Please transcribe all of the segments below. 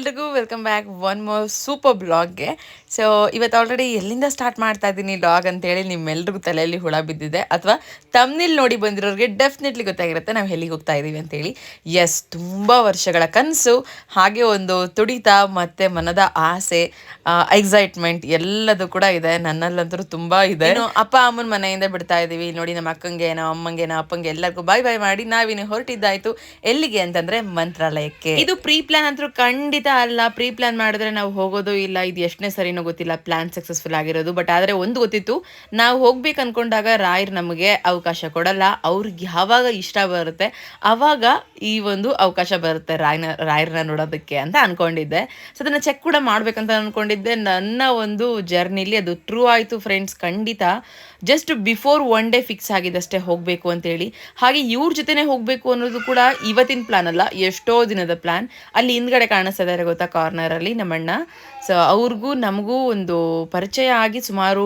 ಎಲ್ರಿಗೂ welcome back one more super ಬ್ಲಾಗ್ಗೆ. So ಇವತ್ತು ಆಲ್ರೆಡಿ ಎಲ್ಲಿಂದ ಸ್ಟಾರ್ಟ್ ಮಾಡ್ತಾ ಇದ್ದೀನಿ ಬ್ಲಾಗ್ ಅಂತೇಳಿ ನಿಮ್ಮೆಲ್ರಿಗೂ ತಲೆಯಲ್ಲಿ ಹುಳ ಬಿದ್ದಿದೆ, ಅಥವಾ ತಮ್ನಿಲ್ ನೋಡಿ ಬಂದಿರೋರಿಗೆ ಡೆಫಿನೆಟ್ಲಿ ಗೊತ್ತಾಗಿರುತ್ತೆ ನಾವು ಎಲ್ಲಿಗೆ ಹೋಗ್ತಾ ಇದ್ದೀವಿ ಅಂತೇಳಿ. ಎಸ್, ತುಂಬ ವರ್ಷಗಳ ಕನಸು, ಹಾಗೆ ಒಂದು ತುಡಿತ ಮತ್ತು ಮನದ ಆಸೆ, ಎಕ್ಸೈಟ್ಮೆಂಟ್ ಎಲ್ಲದು ಕೂಡ ಇದೆ. ನನ್ನಲ್ಲಂತೂ ತುಂಬ ಇದೆ. ಅಪ್ಪ ಅಮ್ಮನ ಮನೆಯಿಂದ ಬಿಡ್ತಾ ಇದ್ದೀವಿ ನೋಡಿ. ನಮ್ಮ ಅಕ್ಕಂಗೆ, ನಮ್ಮ ಅಮ್ಮಂಗೆ, ನಮ್ಮ ಅಪ್ಪಂಗೆ ಎಲ್ಲರಿಗೂ ಬಾಯ್ ಬಾಯ್ ಮಾಡಿ ನಾವಿನ್ನು ಹೊರಟಿದ್ದಾಯ್ತು. ಎಲ್ಲಿಗೆ ಅಂತಂದ್ರೆ ಮಂತ್ರಾಲಯಕ್ಕೆ. ಇದು ಪ್ರೀ ಪ್ಲಾನ್ ಅಂತೂ ಖಂಡಿತ ಅಲ್ಲ. ಪ್ರೀ ಪ್ಲಾನ್ ಮಾಡಿದ್ರೆ ನಾವು ಹೋಗೋದು ಇಲ್ಲ. ಇದು ಎಷ್ಟನೇ ಸರಿನೋ ಗೊತ್ತಿಲ್ಲ ಪ್ಲಾನ್ ಸಕ್ಸಸ್ಫುಲ್ ಆಗಿರೋದು. ಬಟ್ ಆದರೆ ಒಂದು ಗೊತ್ತಿತ್ತು, ನಾವು ಹೋಗ್ಬೇಕು ಅನ್ಕೊಂಡಾಗ ರಾಯರ್ ನಮಗೆ ಅವಕಾಶ ಕೊಡಲ್ಲ. ಅವ್ರಿಗೆ ಯಾವಾಗ ಇಷ್ಟ ಬರುತ್ತೆ ಅವಾಗ ಈ ಒಂದು ಅವಕಾಶ ಬರುತ್ತೆ ರಾಯರ್ನ ನೋಡೋದಕ್ಕೆ ಅಂತ ಅನ್ಕೊಂಡಿದ್ದೆ. ಸೊ ಅದನ್ನ ಚೆಕ್ ಕೂಡ ಮಾಡ್ಬೇಕಂತ ಅನ್ಕೊಂಡಿದ್ದೆ. ನನ್ನ ಒಂದು ಜರ್ನಿಲಿ ಅದು ಟ್ರೂ ಆಯಿತು ಫ್ರೆಂಡ್ಸ್. ಖಂಡಿತ just before one day fix ಆಗಿದಷ್ಟೇ ಹೋಗಬೇಕು ಅಂತೇಳಿ. ಹಾಗೆ ಇವ್ರ ಜೊತೆನೇ ಹೋಗಬೇಕು ಅನ್ನೋದು ಕೂಡ ಇವತ್ತಿನ ಪ್ಲಾನ್ ಅಲ್ಲ, ಎಷ್ಟೋ ದಿನದ ಪ್ಲಾನ್. ಅಲ್ಲಿ ಹಿಂದ್ಗಡೆ ಕಾಣಿಸ್ತಾ ಇದ್ದಾರೆ ಗೊತ್ತಾ ಕಾರ್ನರಲ್ಲಿ ನಮ್ಮಣ್ಣ. ಸೊ ಅವ್ರಿಗೂ ನಮಗೂ ಒಂದು ಪರಿಚಯ ಆಗಿ ಸುಮಾರು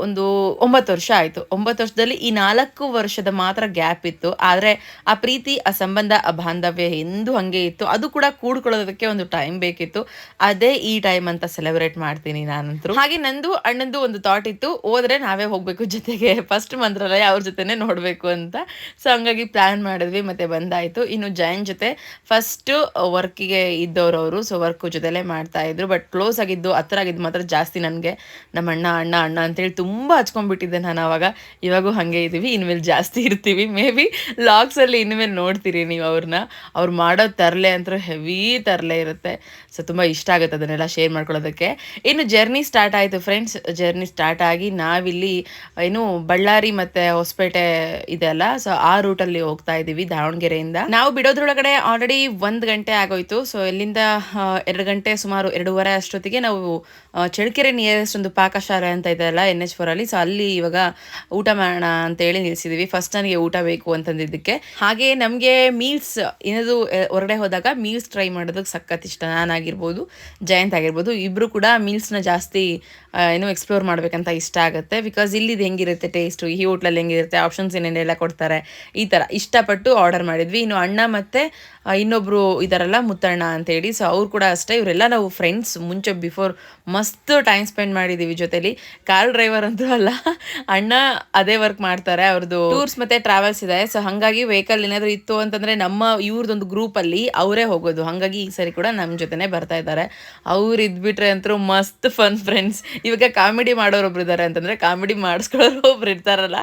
ಒಂದು 9 ವರ್ಷ ಆಯಿತು. 9 ವರ್ಷದಲ್ಲಿ ಈ 4 ವರ್ಷದ ಮಾತ್ರ ಗ್ಯಾಪ್ ಇತ್ತು. ಆದರೆ ಆ ಪ್ರೀತಿ, ಆ ಸಂಬಂಧ, ಆ ಬಾಂಧವ್ಯ ಎಂದೂ ಹಾಗೆ ಇತ್ತು. ಅದು ಕೂಡ ಕೂಡ್ಕೊಳ್ಳೋದಕ್ಕೆ ಒಂದು ಟೈಮ್ ಬೇಕಿತ್ತು. ಅದೇ ಈ ಟೈಮ್ ಅಂತ ಸೆಲೆಬ್ರೇಟ್ ಮಾಡ್ತೀನಿ ನಾನಂತೂ. ಹಾಗೆ ನಂದು ಅಣ್ಣಂದು ಒಂದು ಥಾಟ್ ಇತ್ತು, ಹೋದ್ರೆ ನಾವೇ ಹೋಗಬೇಕು ಜೊತೆಗೆ, ಫಸ್ಟ್ ಮಂತ್ರಾಲಯ ಅವ್ರ ಜೊತೆನೇ ನೋಡಬೇಕು ಅಂತ. ಸೊ ಹಂಗಾಗಿ ಪ್ಲ್ಯಾನ್ ಮಾಡಿದ್ವಿ, ಮತ್ತೆ ಬಂದಾಯಿತು. ಇನ್ನು ಜೈನ್ ಜೊತೆ ಫಸ್ಟ್ ವರ್ಕಿಗೆ ಇದ್ದವರು ಅವರು. ಸೊ ವರ್ಕ್ ಜೊತೆಲೇ ಮಾಡ್ತಾ ಇದ್ರು. ಬಟ್ ಕ್ಲೋಸ್ ಆಗಿದ್ದು, ಹತ್ರ ಆಗಿದ್ದು ಮಾತ್ರ ಜಾಸ್ತಿ ನನಗೆ. ನಮ್ಮ ಅಣ್ಣ ಅಣ್ಣ ಅಣ್ಣ ಅಂತೇಳಿ ತುಂಬ ಹಚ್ಕೊಂಡ್ಬಿಟ್ಟಿದ್ದೆ ನಾನು ಆವಾಗ. ಇವಾಗೂ ಹಾಗೆ ಇದ್ದೀವಿ, ಇನ್ಮೇಲೆ ಜಾಸ್ತಿ ಇರ್ತೀವಿ. ಮೇ ಬಿ ಲಾಗ್ಸಲ್ಲಿ ಇನ್ಮೇಲೆ ನೋಡ್ತೀರಿ ನೀವು ಅವ್ರನ್ನ. ಅವ್ರು ಮಾಡೋ ತರಲೆ ಅಂತೂ ಹೆವಿ ತರಲೆ ಇರುತ್ತೆ. ಸೊ ತುಂಬ ಇಷ್ಟ ಆಗುತ್ತೆ ಅದನ್ನೆಲ್ಲ ಶೇರ್ ಮಾಡ್ಕೊಳ್ಳೋದಕ್ಕೆ. ಇನ್ನು ಜರ್ನಿ ಸ್ಟಾರ್ಟ್ ಆಯಿತು ಫ್ರೆಂಡ್ಸ್. ಜರ್ನಿ ಸ್ಟಾರ್ಟ್ ಆಗಿ ನಾವಿಲ್ಲಿ ಏನು ಬಳ್ಳಾರಿ ಮತ್ತು ಹೊಸಪೇಟೆ ಇದೆ ಅಲ್ಲ, ಸೊ ಆ ರೂಟಲ್ಲಿ ಹೋಗ್ತಾ ಇದ್ದೀವಿ ದಾವಣಗೆರೆಯಿಂದ. ನಾವು ಬಿಡೋದ್ರೊಳಗಡೆ ಆಲ್ರೆಡಿ 1 ಗಂಟೆ ಆಗೋಯ್ತು. ಸೊ ಇಲ್ಲಿಂದ 2 ಗಂಟೆ, ಸುಮಾರು 2:30 ಅಷ್ಟೊತ್ತಿಗೆ ನಾವು ಚಳ್ಳಕೆರೆ ನಿಯರೆಸ್ಟ್ ಒಂದು ಪಾಕಶಾಲೆ ಅಂತ ಇದೆ ಅಲ್ಲ NH4 ಅಲ್ಲಿ. ಸೊ ಅಲ್ಲಿ ಇವಾಗ ಊಟ ಮಾಡೋಣ ಅಂತೇಳಿ ನಿಲ್ಸಿದ್ದೀವಿ. ಫಸ್ಟ್ ನನಗೆ ಊಟ ಬೇಕು ಅಂತಂದಿದ್ದಕ್ಕೆ. ಹಾಗೆ ನಮಗೆ ಮೀಲ್ಸ್ ಏನದು ಹೊರಗಡೆ ಹೋದಾಗ ಮೀಲ್ಸ್ ಟ್ರೈ ಮಾಡೋದಕ್ಕೆ ಸಖತ್ ಇಷ್ಟ. ನಾನಾಗಿರ್ಬೋದು, ಜಯಂತ್ ಆಗಿರ್ಬೋದು, ಇಬ್ಬರು ಕೂಡ ಮೀಲ್ಸ್ನ ಜಾಸ್ತಿ ಏನೋ ಎಕ್ಸ್ಪ್ಲೋರ್ ಮಾಡ್ಬೇಕಂತ ಇಷ್ಟ ಆಗುತ್ತೆ. ಬಿಕಾಸ್ ಇಲ್ಲಿದು ಹೆಂಗಿರುತ್ತೆ ಟೇಸ್ಟು, ಈ ಹೋಟ್ಲಲ್ಲಿ ಹೆಂಗಿರುತ್ತೆ, ಆಪ್ಷನ್ಸ್ ಏನೇನೆಲ್ಲ ಕೊಡ್ತಾರೆ, ಈ ಥರ ಇಷ್ಟಪಟ್ಟು ಆರ್ಡರ್ ಮಾಡಿದ್ವಿ. ಇನ್ನು ಅಣ್ಣ ಮತ್ತು ಇನ್ನೊಬ್ಬರು ಇದಾರಲ್ಲ ಮುತ್ತಣ್ಣ ಅಂತೇಳಿ, ಸೊ ಅವ್ರು ಕೂಡ ಅಷ್ಟೇ. ಇವರೆಲ್ಲ ನಾವು ಫ್ರೆಂಡ್ಸ್ ಮುಂಚೆ ಬಿಫೋರ್ ಮಸ್ತ್ ಟೈಮ್ ಸ್ಪೆಂಡ್ ಮಾಡಿದ್ದೀವಿ ಜೊತೆಲಿ. ಕಾರ್ ಡ್ರೈವರ್ ಅಂತೂ ಅಲ್ಲ, ಅಣ್ಣ ಅದೇ ವರ್ಕ್ ಮಾಡ್ತಾರೆ. ಅವ್ರದ್ದು ಟೂರ್ಸ್ ಮತ್ತು ಟ್ರಾವೆಲ್ಸ್ ಇದೆ. ಸೊ ಹಾಗಾಗಿ ವೆಹಿಕಲ್ ಏನಾದರೂ ಇತ್ತು ಅಂತಂದರೆ ನಮ್ಮ ಇವ್ರದ್ದೊಂದು ಗ್ರೂಪಲ್ಲಿ ಅವರೇ ಹೋಗೋದು. ಹಾಗಾಗಿ ಈ ಸರಿ ಕೂಡ ನಮ್ಮ ಜೊತೆನೇ ಬರ್ತಾ ಇದ್ದಾರೆ. ಅವ್ರು ಇದ್ಬಿಟ್ರೆ ಅಂತೂ ಮಸ್ತ್ ಫನ್ ಫ್ರೆಂಡ್ಸ್. ಇವಾಗ ಕಾಮಿಡಿ ಮಾಡೋರೊಬ್ರು ಇದ್ದಾರೆ ಅಂತಂದರೆ ಕಾಮಿಡಿ ಮಾಡಿಸ್ಕೊಳ್ಳೋರು ಒಬ್ರು ಇರ್ತಾರಲ್ಲ,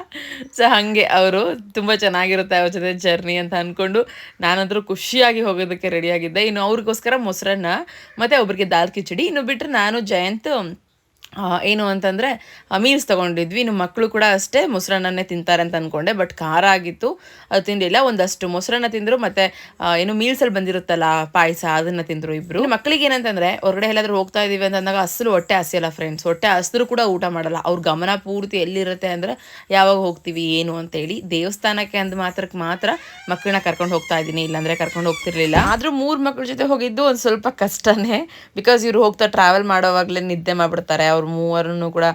ಸೊ ಹಾಗೆ ಅವರು ತುಂಬ ಚೆನ್ನಾಗಿರುತ್ತೆ ಅವ್ರ ಜೊತೆ ಜರ್ನಿ ಅಂತ ಅಂದ್ಕೊಂಡು ನಾನಂತರೂ ಖುಷಿಯಾಗಿ ಹೋಗೋದಕ್ಕೆ ರೆಡಿಯಾಗಿದ್ದೆ. ಇನ್ನು ಅವ್ರಿಗೋಸ್ಕರ ಮೊಸರನ್ನ ಮತ್ತು ಒಬ್ರಿಗೆ ದಾಲ್ ಕಿಚಡಿ. ಇನ್ನು ಬಿಟ್ಟರೆ ನಾನು ಜಯಂತ್ ಏನು ಅಂತಂದರೆ ಮೀಲ್ಸ್ ತೊಗೊಂಡಿದ್ವಿ. ಇನ್ನು ಮಕ್ಕಳು ಕೂಡ ಅಷ್ಟೇ ಮೊಸರನ್ನೇ ತಿಂತಾರೆ ಅಂತ ಅಂದ್ಕೊಂಡೆ. ಬಟ್ ಖಾರ ಆಗಿತ್ತು, ಅದು ತಿಂದಿಲ್ಲ. ಒಂದಷ್ಟು ಮೊಸರನ್ನ ತಿಂದರು, ಮತ್ತು ಏನು ಮೀಲ್ಸಲ್ಲಿ ಬಂದಿರುತ್ತಲ್ಲ ಪಾಯಸ, ಅದನ್ನು ತಿಂದರು ಇಬ್ಬರು. ಮಕ್ಕಳಿಗೆ ಏನಂತಂದರೆ ಹೊರಗಡೆ ಎಲ್ಲಾದರೂ ಹೋಗ್ತಾ ಇದ್ದೀವಿ ಅಂತಂದಾಗ ಅಸಲು ಹೊಟ್ಟೆ ಹಸಿಯಲ್ಲ ಫ್ರೆಂಡ್ಸ್. ಹೊಟ್ಟೆ ಹಸಿದ್ರು ಕೂಡ ಊಟ ಮಾಡಲ್ಲ. ಅವ್ರ ಗಮನ ಪೂರ್ತಿ ಎಲ್ಲಿರುತ್ತೆ ಅಂದರೆ ಯಾವಾಗ ಹೋಗ್ತೀವಿ ಏನು ಅಂತೇಳಿ. ದೇವಸ್ಥಾನಕ್ಕೆ ಅಂದ ಮಾತ್ರಕ್ಕೆ ಮಾತ್ರ ಮಕ್ಕಳನ್ನ ಕರ್ಕೊಂಡು ಹೋಗ್ತಾ ಇದ್ದೀನಿ, ಇಲ್ಲಾಂದರೆ ಕರ್ಕೊಂಡು ಹೋಗ್ತಿರ್ಲಿಲ್ಲ. ಆದರೂ 3 ಮಕ್ಕಳ ಜೊತೆ ಹೋಗಿದ್ದು ಒಂದು ಸ್ವಲ್ಪ ಕಷ್ಟನೇ. ಬಿಕಾಸ್ ಇವರು ಹೋಗ್ತಾ ಟ್ರಾವೆಲ್ ಮಾಡೋವಾಗಲೇ ನಿದ್ದೆ ಮಾಡಿಬಿಡ್ತಾರೆ. ಅವ್ರು ಮೂವರನ್ನು ಕೂಡ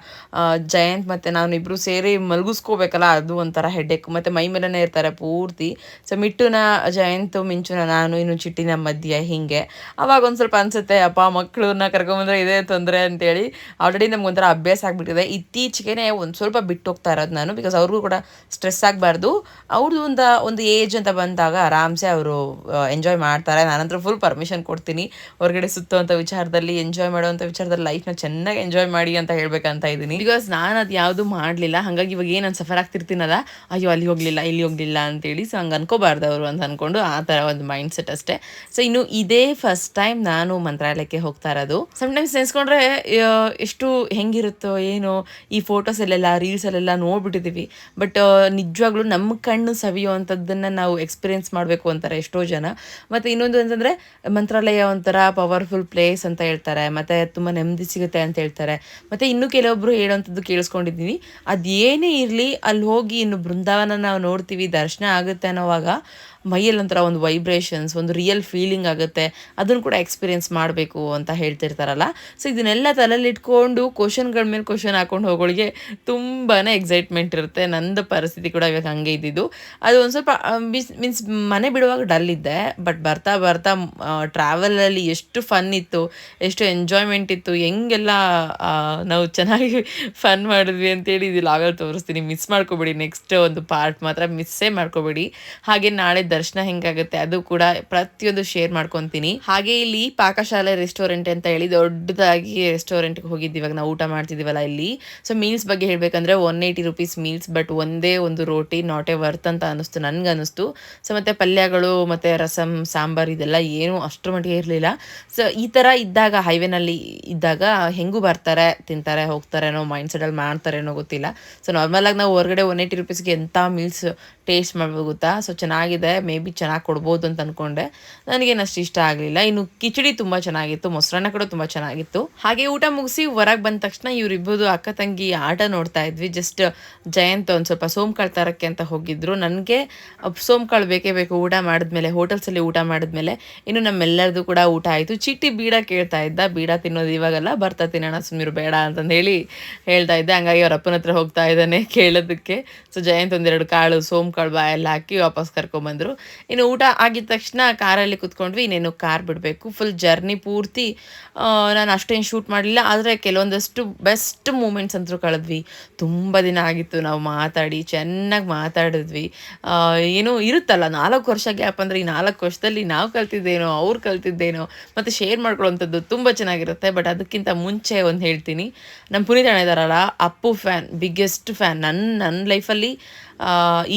ಜಯಂತ್ ಮತ್ತು ನಾನು ಇಬ್ಬರು ಸೇರಿ ಮಲಗಿಸ್ಕೋಬೇಕಲ್ಲ, ಅದು ಒಂಥರ ಹೆಡ್ಡೇಕ್. ಮತ್ತು ಮೈ ಮೇಲೇ ಇರ್ತಾರೆ ಪೂರ್ತಿ. ಸೊ ಮಿಟ್ಟುನ ಜಯಂತು, ಮಿಂಚುನ ನಾನು, ಇನ್ನು ಚಿಟ್ಟಿನ ಮಧ್ಯೆ. ಹೀಗೆ ಅವಾಗ ಒಂದು ಸ್ವಲ್ಪ ಅನಿಸುತ್ತೆ, ಅಪ್ಪ ಮಕ್ಕಳನ್ನ ಕರ್ಕೊಂಬಂದ್ರೆ ಇದೇ ತೊಂದರೆ ಅಂತೇಳಿ. ಆಲ್ರೆಡಿ ನಮ್ಗೊಂಥರ ಅಭ್ಯಾಸ ಆಗಿಬಿಟ್ಟಿದೆ. ಇತ್ತೀಚೆಗೆ ಒಂದು ಸ್ವಲ್ಪ ಬಿಟ್ಟು ಹೋಗ್ತಾ ಇರೋದು ನಾನು. ಬಿಕಾಸ್ ಅವ್ರಿಗೂ ಕೂಡ ಸ್ಟ್ರೆಸ್ ಆಗಬಾರ್ದು. ಅವ್ರದ್ದು ಒಂದು ಏಜ್ ಅಂತ ಬಂದಾಗ ಆರಾಮ್ಸೆ ಅವರು ಎಂಜಾಯ್ ಮಾಡ್ತಾರೆ. ನಾನಂತೂ ಫುಲ್ ಪರ್ಮಿಷನ್ ಕೊಡ್ತೀನಿ ಹೊರಗಡೆ ಸುತ್ತುವಂಥ ವಿಚಾರದಲ್ಲಿ, ಎಂಜಾಯ್ ಮಾಡುವಂಥ ವಿಚಾರದಲ್ಲಿ. ಲೈಫ್ನ ಚೆನ್ನಾಗಿ ಎಂಜಾಯ್ ಮಾಡಿ ಅಂತ ಹೇಳ್ಬೇಕಂತ ಇದ್ದೀನಿ. ಬಿಕಾಸ್ ನಾನು ಅದು ಯಾವುದು ಮಾಡಲಿಲ್ಲ. ಹಾಗಾಗಿ ಇವಾಗ ಏನು ನಾನು ಸಫರ್ ಆಗ್ತಿರ್ತೀನಲ್ಲ, ಅಯ್ಯೋ ಅಲ್ಲಿ ಹೋಗಲಿಲ್ಲ ಇಲ್ಲಿ ಹೋಗಲಿಲ್ಲ ಅಂತೇಳಿ. ಸೊ ಹಂಗೆ ಅನ್ಕೋಬಾರ್ದು ಅವರು ಅಂತ ಅಂದ್ಕೊಂಡು ಆ ಥರ ಒಂದು ಮೈಂಡ್ ಸೆಟ್ ಅಷ್ಟೇ. ಸೊ ಇನ್ನು ಇದೇ ಫಸ್ಟ್ ಟೈಮ್ ನಾನು ಮಂತ್ರಾಲಯಕ್ಕೆ ಹೋಗ್ತಾ ಇರೋದು. ಸಮ್ಟೈಮ್ಸ್ ನೆನೆಸ್ಕೊಂಡ್ರೆ ಎಷ್ಟು ಹೆಂಗಿರುತ್ತೋ ಏನೋ, ಈ ಫೋಟೋಸಲ್ಲೆಲ್ಲ ರೀಲ್ಸಲ್ಲೆಲ್ಲ ನೋಡ್ಬಿಟ್ಟಿದ್ದೀವಿ. ಬಟ್ ನಿಜವಾಗ್ಲೂ ನಮ್ಮ ಕಣ್ಣು ಸವಿಯುವಂಥದ್ದನ್ನು ನಾವು ಎಕ್ಸ್ಪೀರಿಯೆನ್ಸ್ ಮಾಡಬೇಕು ಅಂತಾರೆ ಎಷ್ಟೋ ಜನ. ಮತ್ತು ಇನ್ನೊಂದು ಅಂತಂದರೆ ಮಂತ್ರಾಲಯ ಒಂಥರ ಪವರ್ಫುಲ್ ಪ್ಲೇಸ್ ಅಂತ ಹೇಳ್ತಾರೆ, ಮತ್ತು ತುಂಬ ನೆಮ್ಮದಿ ಸಿಗುತ್ತೆ ಅಂತ ಹೇಳ್ತಾರೆ. ಮತ್ತು ಇನ್ನೂ ಕೆಲವೊಬ್ಬರು ಹೇಳೋವಂಥದ್ದು ಕೇಳಿಸ್ಕೊಂಡಿದ್ದೀನಿ, ಅದೇನೇ ಇರಲಿ ಅಲ್ಲಿ ಹೋಗಿ ಇನ್ನು ಬೃಂದಾವನ ನಾವು ನೋಡ್ತೀವಿ, ದರ್ಶನ ಆಗುತ್ತೆ ಅನ್ನೋವಾಗ ಮೈಯಲ್ಲಿ ಒಂಥರ ಒಂದು ವೈಬ್ರೇಷನ್ಸ್, ಒಂದು ರಿಯಲ್ ಫೀಲಿಂಗ್ ಆಗುತ್ತೆ, ಅದನ್ನು ಕೂಡ ಎಕ್ಸ್ಪೀರಿಯೆನ್ಸ್ ಮಾಡಬೇಕು ಅಂತ ಹೇಳ್ತಿರ್ತಾರಲ್ಲ. ಸೊ ಇದನ್ನೆಲ್ಲ ತಲೆಯಲ್ಲಿ ಇಟ್ಕೊಂಡು ಕ್ವಶನ್ಗಳ ಮೇಲೆ ಕ್ವಶನ್ ಹಾಕೊಂಡು ಹೋಗೋಳಿಗೆ ತುಂಬಾ ಎಕ್ಸೈಟ್ಮೆಂಟ್ ಇರುತ್ತೆ. ನಂದು ಪರಿಸ್ಥಿತಿ ಕೂಡ ಇವಾಗ ಹಂಗೆ ಇದ್ದಿದ್ದು. ಅದು ಒಂದು ಸ್ವಲ್ಪ ಮೀನ್ಸ್ ಮನೆ ಬಿಡುವಾಗ ಡಲ್ ಇದ್ದೆ, ಬಟ್ ಬರ್ತಾ ಬರ್ತಾ ಟ್ರಾವೆಲಲ್ಲಿ ಎಷ್ಟು ಫನ್ ಇತ್ತು, ಎಷ್ಟು ಎಂಜಾಯ್ಮೆಂಟ್ ಇತ್ತು, ಹೆಂಗೆಲ್ಲ ನಾವು ಚೆನ್ನಾಗಿ ಫನ್ ಮಾಡಿದ್ವಿ ಅಂತೇಳಿ ಇದು ಲಾಗಲ್ಲಿ ತೋರಿಸ್ತೀನಿ. ಮಿಸ್ ಮಾಡ್ಕೋಬೇಡಿ, ನೆಕ್ಸ್ಟ್ ಒಂದು ಪಾರ್ಟ್ ಮಾತ್ರ ಮಿಸ್ಸೇ ಮಾಡ್ಕೋಬೇಡಿ. ಹಾಗೆ ನಾಳೆ ದರ್ಶನ ಹೆಂಗಾಗುತ್ತೆ ಅದು ಕೂಡ ಪ್ರತಿಯೊಂದು ಶೇರ್ ಮಾಡ್ಕೊತೀನಿ. ಹಾಗೆ ಇಲ್ಲಿ ಪಾಕಶಾಲೆ ರೆಸ್ಟೋರೆಂಟ್ ಅಂತ ಹೇಳಿ ದೊಡ್ಡದಾಗಿ ರೆಸ್ಟೋರೆಂಟ್ಗೆ ಹೋಗಿದ್ದೀವಿ. ಇವಾಗ ನಾವು ಊಟ ಮಾಡ್ತಿದ್ದೀವಲ್ಲ ಇಲ್ಲಿ. ಸೊ ಮೀಲ್ಸ್ ಬಗ್ಗೆ ಹೇಳಬೇಕಂದ್ರೆ 180 rupees ಮೀಲ್ಸ್, ಬಟ್ ಒಂದೇ ಒಂದು ರೋಟಿ ನಾಟ್ ಎ ವರ್ತ್ ಅಂತ ಅನ್ನಿಸ್ತು, ನನಗೆ ಅನ್ನಿಸ್ತು. ಸೊ ಮತ್ತು ಪಲ್ಯಗಳು ಮತ್ತು ರಸಮ್ ಸಾಂಬಾರು ಇದೆಲ್ಲ ಏನು ಅಷ್ಟರ ಮಟ್ಟಿಗೆ ಇರಲಿಲ್ಲ. ಸೊ ಈ ಥರ ಇದ್ದಾಗ ಹೈವೇನಲ್ಲಿ ಇದ್ದಾಗ ಹೆಂಗೂ ಬರ್ತಾರೆ, ತಿಂತಾರೆ, ಹೋಗ್ತಾರೇನೋ ಮೈಂಡ್ ಸೆಟಲ್ಲಿ ಮಾಡ್ತಾರೇನೋ ಗೊತ್ತಿಲ್ಲ. ಸೊ ನಾರ್ಮಲಾಗಿ ನಾವು ಹೊರಗಡೆ 180 rupeesಗೆ ಎಂಥ ಮೀಲ್ಸ್ ಟೇಸ್ಟ್ ಮಾಡ್ಬೋದು ಗೊತ್ತಾ. ಸೊ ಚೆನ್ನಾಗಿದೆ, ಮೇ ಬಿ ಚೆನ್ನಾಗಿ ಕೊಡ್ಬೋದು ಅಂತ ಅಂದ್ಕೊಂಡೆ. ನನಗೇನು ಅಷ್ಟು ಇಷ್ಟ ಆಗಲಿಲ್ಲ. ಇನ್ನು ಕಿಚಡಿ ತುಂಬ ಚೆನ್ನಾಗಿತ್ತು, ಮೊಸರನ್ನ ಕೂಡ ತುಂಬ ಚೆನ್ನಾಗಿತ್ತು. ಹಾಗೆ ಊಟ ಮುಗಿಸಿ ಹೊರಗೆ ಬಂದ ತಕ್ಷಣ ಇವರಿಬ್ಬರು ಅಕ್ಕ ತಂಗಿ ಆಟ ನೋಡ್ತಾ ಇದ್ವಿ. ಜಸ್ಟ್ ಜಯಂತ್ ಒಂದು ಸ್ವಲ್ಪ ಸೋಂಕಾಳು ತರಕ್ಕೆ ಅಂತ ಹೋಗಿದ್ರು. ನನಗೆ ಸೋಂಕಾಳು ಬೇಕೇ ಬೇಕು ಊಟ ಮಾಡಿದ್ಮೇಲೆ, ಹೋಟೆಲ್ಸಲ್ಲಿ ಊಟ ಮಾಡಿದ್ಮೇಲೆ. ಇನ್ನು ನಮ್ಮೆಲ್ಲರದು ಕೂಡ ಊಟ ಆಯಿತು. ಚೀಟಿ ಬೀಡ ಕೇಳ್ತಾ ಇದ್ದ, ಬೀಡ ತಿನ್ನೋದು ಇವಾಗಲ್ಲ, ಬರ್ತಾ ತಿನ್ನೋಣ ಸುಮ್ಮನಿರು ಬೇಡ ಅಂತಂದು ಹೇಳಿ ಹೇಳ್ತಾ ಇದ್ದೆ. ಹಂಗಾಗಿ ಅವ್ರ ಅಪ್ಪನ ಹತ್ರ ಹೋಗ್ತಾ ಇದ್ದಾನೆ ಕೇಳೋದಕ್ಕೆ. ಸೊ ಜಯಂತ್ ಒಂದೆರಡು ಕಾಳು ಸೋಂಕಾಳು ಬಾಯೆಲ್ಲ ಹಾಕಿ ವಾಪಸ್ ಕರ್ಕೊಂಬಂದರು. ಇನ್ನು ಊಟ ಆಗಿದ ತಕ್ಷಣ ಕಾರಲ್ಲಿ ಕುತ್ಕೊಂಡ್ವಿ. ಇನ್ನೇನು ಕಾರ್ ಬಿಡಬೇಕು. ಫುಲ್ ಜರ್ನಿ ಪೂರ್ತಿ ನಾನು ಅಷ್ಟೇನು ಶೂಟ್ ಮಾಡಲಿಲ್ಲ, ಆದರೆ ಕೆಲವೊಂದಷ್ಟು ಬೆಸ್ಟ್ ಮೂಮೆಂಟ್ಸ್ ಅಂತೂ ಕಳೆದ್ವಿ. ತುಂಬ ದಿನ ಆಗಿತ್ತು ನಾವು ಮಾತಾಡಿ, ಚೆನ್ನಾಗಿ ಮಾತಾಡಿದ್ವಿ. ಏನೋ ಇರುತ್ತಲ್ಲ 4 ವರ್ಷ ಗ್ಯಾಪ್, ಅಂದರೆ ಈ 4 ವರ್ಷದಲ್ಲಿ ನಾವು ಕಲ್ತಿದ್ದೇನೋ ಅವ್ರು ಕಲ್ತಿದ್ದೇನೋ ಮತ್ತು ಶೇರ್ ಮಾಡ್ಕೊಳ್ಳೋವಂಥದ್ದು ತುಂಬ ಚೆನ್ನಾಗಿರುತ್ತೆ. ಬಟ್ ಅದಕ್ಕಿಂತ ಮುಂಚೆ ಒಂದು ಹೇಳ್ತೀನಿ, ನಮ್ಮ ಪುನೀತ್ ಅಣ್ಣ ಇದ್ದಾರಲ್ಲ, ಅಪ್ಪು ಫ್ಯಾನ್, ಬಿಗ್ಗೆಸ್ಟ್ ಫ್ಯಾನ್. ನನ್ನ ಲೈಫಲ್ಲಿ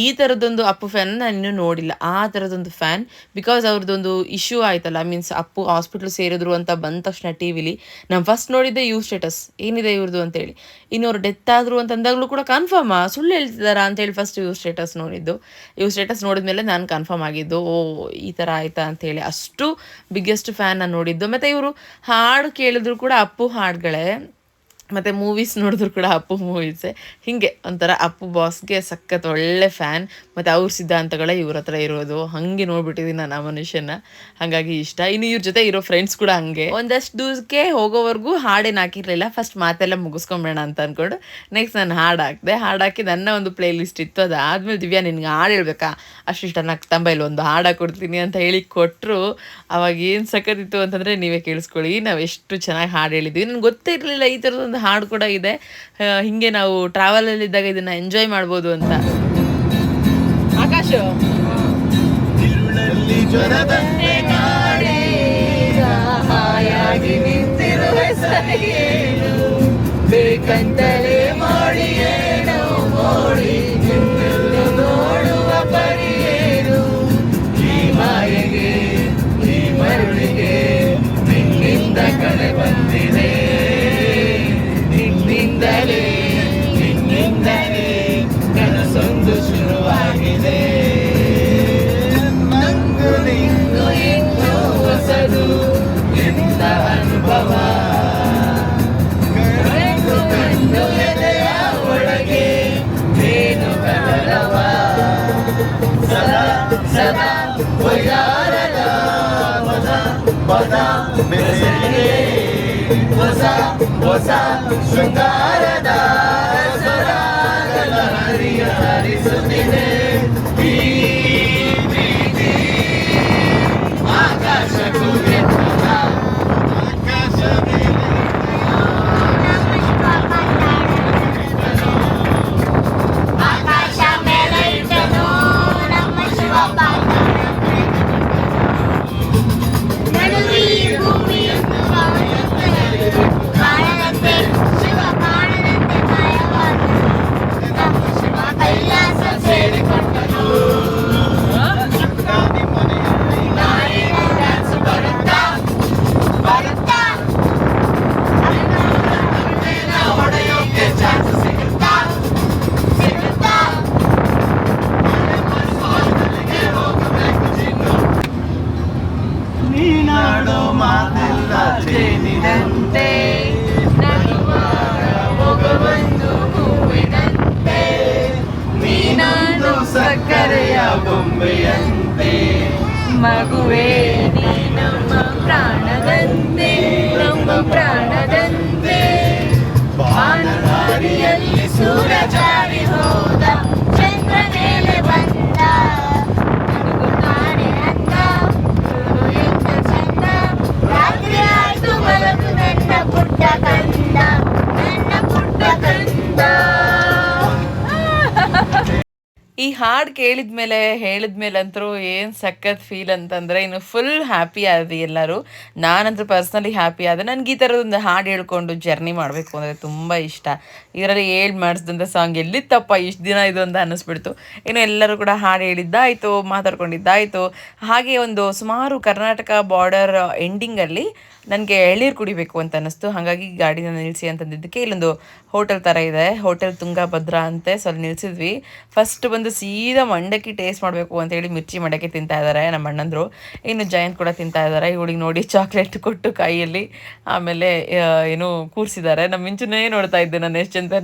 ಈ ಥರದ್ದೊಂದು ಅಪ್ಪು ಫ್ಯಾನ್ ನಾನು ಇನ್ನೂ ನೋಡಿಲ್ಲ. ಆ ಥರದೊಂದು ಫ್ಯಾನ್. ಬಿಕಾಸ್ ಅವ್ರದ್ದೊಂದು ಇಶ್ಯೂ ಆಯ್ತಲ್ಲ, ಮೀನ್ಸ್ ಅಪ್ಪು ಹಾಸ್ಪಿಟ್ಲ್ ಸೇರಿದ್ರು ಅಂತ ಬಂದ ತಕ್ಷಣ ಟಿ ವಿಲಿ ನಾನು ಫಸ್ಟ್ ನೋಡಿದ್ದೆ ಇವ್ರ ಸ್ಟೇಟಸ್ ಏನಿದೆ ಇವ್ರದ್ದು ಅಂತೇಳಿ. ಇನ್ನು ಅವ್ರು ಡೆತ್ ಆದರು ಅಂತಂದಾಗಲೂ ಕೂಡ ಕನ್ಫರ್ಮಾ ಸುಳ್ಳು ಹೇಳ್ತಿದ್ದಾರಾ ಅಂತೇಳಿ ಫಸ್ಟ್ ಇವ್ರ ಸ್ಟೇಟಸ್ ನೋಡಿದ್ದು. ಇವ್ರ ಸ್ಟೇಟಸ್ ನೋಡಿದ್ಮೇಲೆ ನಾನು ಕನ್ಫರ್ಮ್ ಆಗಿದ್ದು, ಓ ಈ ಥರ ಆಯಿತಾ ಅಂತೇಳಿ. ಅಷ್ಟು ಬಿಗ್ಗೆಸ್ಟ್ ಫ್ಯಾನ್ ನಾನು ನೋಡಿದ್ದು. ಮತ್ತು ಇವರು ಹಾಡು ಕೇಳಿದ್ರು ಕೂಡ ಅಪ್ಪು ಹಾಡುಗಳೇ, ಮತ್ತು ಮೂವೀಸ್ ನೋಡಿದ್ರು ಕೂಡ ಅಪ್ಪು ಮೂವೀಸೇ. ಹೀಗೆ ಒಂಥರ ಅಪ್ಪು ಬಾಸ್ಗೆ ಸಖತ್ ಒಳ್ಳೆ ಫ್ಯಾನ್. ಮತ್ತು ಅವ್ರ ಸಿದ್ಧಾಂತಗಳೇ ಇವ್ರ ಹತ್ರ ಇರೋದು. ಹಾಗೆ ನೋಡ್ಬಿಟ್ಟಿದ್ದೀನಿ ನಾನು ಆ ಮನುಷ್ಯನ, ಹಾಗಾಗಿ ಇಷ್ಟ. ಇನ್ನು ಇವ್ರ ಜೊತೆ ಇರೋ ಫ್ರೆಂಡ್ಸ್ ಕೂಡ ಹಂಗೆ. ಒಂದಷ್ಟು ದಿವಸಕ್ಕೆ ಹೋಗೋವರೆಗೂ ಹಾಡೇನು ಹಾಕಿರಲಿಲ್ಲ. ಫಸ್ಟ್ ಮಾತೆಲ್ಲ ಮುಗಿಸ್ಕೊಂಬೇಡ ಅಂತ ಅಂದ್ಕೊಂಡು ನೆಕ್ಸ್ಟ್ ನಾನು ಹಾಡು ಹಾಕಿ ನನ್ನ ಒಂದು ಪ್ಲೇ ಲಿಸ್ಟ್ ಇತ್ತು. ಅದಾದಮೇಲೆ ದಿವ್ಯಾ ನಿನ್ಗೆ ಹಾಡು ಹೇಳ್ಬೇಕಾ, ಅಷ್ಟಿಷ್ಟ ತಂಬ ಇಲ್ಲಿ ಒಂದು ಹಾಡು ಹಾಕೊಡ್ತೀನಿ ಅಂತ ಹೇಳಿ ಕೊಟ್ಟರು. ಅವಾಗ ಏನು ಸಖತ್ತಿತ್ತು ಅಂತಂದರೆ ನೀವೇ ಕೇಳಿಸ್ಕೊಳ್ಳಿ, ನಾವು ಎಷ್ಟು ಚೆನ್ನಾಗಿ ಹಾಡು ಹೇಳಿದ್ವಿ. ನನಗೆ ಗೊತ್ತೇ ಇರಲಿಲ್ಲ ಈ ಥರದೊಂದು ಹಾಡು ಕೂಡ ಇದೆ. ಹಿಂಗೆ ನಾವು ಟ್ರಾವೆಲಲ್ಲಿದ್ದಾಗ ಇದನ್ನು ಎಂಜಾಯ್ ಮಾಡ್ಬೋದು ಅಂತ. ಆಕಾಶ ಬೇಕಂತಲೇ ಮಾಡಿ ಏನೋ ನೋಡಿ ನೋಡುವ ಪರಿಯೇನು, ಈ ಮಾಯೆಗೆ ಈ ಮರುಳಿಗೆ ನಿನ್ನಿಂದ ಕಳೆ ಬಂದಿದೆ, ನಿನ್ನಿಂದಲೇ ಕನಸೊಂದು ಶುರುವಾಗಿದೆ. ನಂಗು ನಿಂಗು ಇನ್ನೂ ಹೊಸದು ಎಂತ ಅನುಭವ, ಕಣ್ಣು ಎದೆಯ ಒಳಗೆ ಏನು ಕಲರವ, ಸದಾ ಸದಾ ಒಯ್ಯಾರದ ಪದ ಪದ ಬೆಸೆಗೆ ಹೊಸ ಹೊಸ ಶೃಂಗಾರದ ಸರಾಗದ ಹರಿಸುತ್ತಿದೆ. ಈ ಪ್ರೀತಿ ಆಕಾಶಕ್ಕೂ ಎತ್ತದ, ಆಕಾಶ ಮೇಲೆ ಆಕಾಶ ಮೇಲೆ ಇಟ್ಟನು ನಮ್ಮ ಶಿವ ನಡುವೆ ಭೂಮಿಯನ್ನು ಕಾಣದಂತೆ ಶಿವ ಕಾಣದಂತೆ ಮಾಯವಾದನು, ನಮ್ಮ ಶಿವ ಕೈಲಾಸ ಸೇರಿಕೊಂಡನು. ನಾಯಿನ ಡ್ಯಾನ್ಸ್ ಬರುತ್ತಾ ಬರುತ್ತಾ ಹೊಡೆಯೋಕೆ ಚಾನ್ಸ್ ಸಿಗುತ್ತಾ ಸಿಗುತ್ತಾ, ಹೋಗಬೇಕು ಚಿನ್ನು. ನೀನಾಡೋ ಮಾತೆಲ್ಲ ಜೇನಿನಂತೆ, ನಗುವಾಗ ಮೊಗವೊಂದು ಹೂವಿನಂತೆ, ನೀನೊಂದು ಸಕ್ಕರೆಯ ಬೊಂಬೆಯಂತೆ. ಮಗುವೇ ನೀ ನಮ್ಮ ಪ್ರಾಣದಂತೆ ನಮ್ಮ ಪ್ರಾಣದಂತೆ ಬಾನವಾರಿಯಲ್ಲಿ ಸೂರ್ಯ ಜಾರಿ ಹೋದ ಚಂದ್ರ ಮೇಲೆ ಬಂದ ನಗುತ್ತಾನೆ ಅಂದ ಎಂತ ಚಂದ ರಾತ್ರಿ ಆಯ್ತು ಮಲಗು ನನ್ನ ಪುಟ್ಟ ಕಂದ ನನ್ನ ಪುಟ್ಟ ಕಂದ. ಈ ಹಾಡು ಕೇಳಿದ್ಮೇಲೆ ಹೇಳಿದ್ಮೇಲೆ ಅಂತರೂ ಏನು ಸಖತ್ ಫೀಲ್ ಅಂತಂದರೆ ಇನ್ನು ಫುಲ್ ಹ್ಯಾಪಿ ಆದ್ವಿ ಎಲ್ಲರೂ. ನಾನಂತೂ ಪರ್ಸ್ನಲಿ ಹ್ಯಾಪಿ ಆದೆ. ನನಗೆ ಈ ಥರದೊಂದು ಹಾಡು ಹೇಳ್ಕೊಂಡು ಜರ್ನಿ ಮಾಡಬೇಕು ಅಂದರೆ ತುಂಬ ಇಷ್ಟ. ಇದರಲ್ಲಿ ಹೇಳಿ ಮಾಡಿಸಿದಂಥ ಸಾಂಗ್ ಎಲ್ಲಿತ್ತಪ್ಪ ಇಷ್ಟು ದಿನ ಇದು ಅಂತ ಅನ್ನಿಸ್ಬಿಡ್ತು. ಇನ್ನು ಎಲ್ಲರೂ ಕೂಡ ಹಾಡು ಹೇಳಿದ್ದಾಯಿತು, ಮಾತಾಡ್ಕೊಂಡಿದ್ದಾಯಿತು. ಹಾಗೆ ಒಂದು ಸುಮಾರು ಕರ್ನಾಟಕ ಬಾರ್ಡರ್ ಎಂಡಿಂಗಲ್ಲಿ ನನಗೆ ಎಳ್ನೀರು ಕುಡಿಬೇಕು ಅಂತ ಅನ್ನಿಸ್ತು. ಹಾಗಾಗಿ ಗಾಡಿನ ನಿಲ್ಲಿಸಿ ಅಂತಂದಿದ್ದಕ್ಕೆ ಇಲ್ಲೊಂದು ಹೋಟೆಲ್ ಥರ ಇದೆ, ಹೋಟೆಲ್ ತುಂಗಭದ್ರಾ ಅಂತೆ. ಸೊ ಅಲ್ಲಿ ನಿಲ್ಲಿಸಿದ್ವಿ. ಫಸ್ಟ್ ಬಂದು ಸೀದಾ ಮಂಡಕ್ಕಿ ಟೇಸ್ಟ್ ಮಾಡಬೇಕು ಅಂತೇಳಿ ಮಿರ್ಚಿ ಮಂಡಕ್ಕಿ ತಿಂತಾ ಇದ್ದಾರೆ ನಮ್ಮ ಅಣ್ಣಂದರು. ಇನ್ನು ಜಯಂತ್ ಕೂಡ ತಿಂತಾ ಇದ್ದಾರೆ. ಇವಳಿಗೆ ನೋಡಿ ಚಾಕ್ಲೇಟ್ ಕೊಟ್ಟು ಕೈಯಲ್ಲಿ ಆಮೇಲೆ ಏನು ಕೂರಿಸಿದ್ದಾರೆ. ನಮ್ಮ ಮಿಂಚುನೇ ನೋಡ್ತಾ ಇದ್ದೆ ನಾನು ಎಷ್ಟು ಅಂತ